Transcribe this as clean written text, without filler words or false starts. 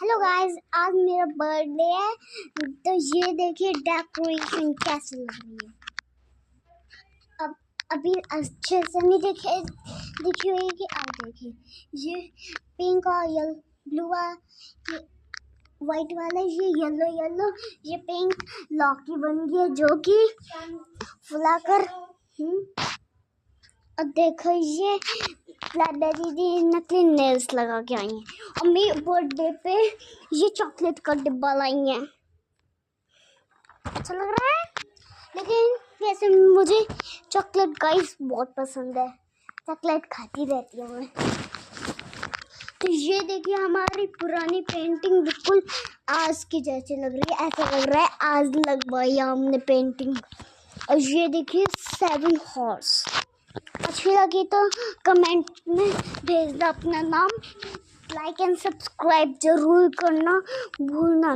Hello guys, आज मेरा birthday है। तो ये देखिए डेकोरेशन कैसी लग रही है। अब अभी अच्छे से नहीं दिखी हुई कि आप देखिए ये पिंक और येलो ब्लू ये वाइट वाला, ये येलो ये पिंक लॉकी बन गया जो कि फुलाकर अब देखो ये ब्लैकबेरी दी नकली नेल्स लगा के आई हैं और मेरे बर्थडे पे ये चॉकलेट का डिब्बा लाई हैं। अच्छा लग रहा है, लेकिन वैसे मुझे चॉकलेट गाइस बहुत पसंद है, चॉकलेट खाती रहती हूँ मैं। तो ये देखिए हमारी पुरानी पेंटिंग बिल्कुल आज की जैसे लग रही है, ऐसा लग रहा है आज लगवाई हमने पेंटिंग। और ये देखिए 7 हॉर्स। अच्छी लगी तो कमेंट में भेजना अपना नाम, लाइक एंड सब्सक्राइब जरूर करना भूलना।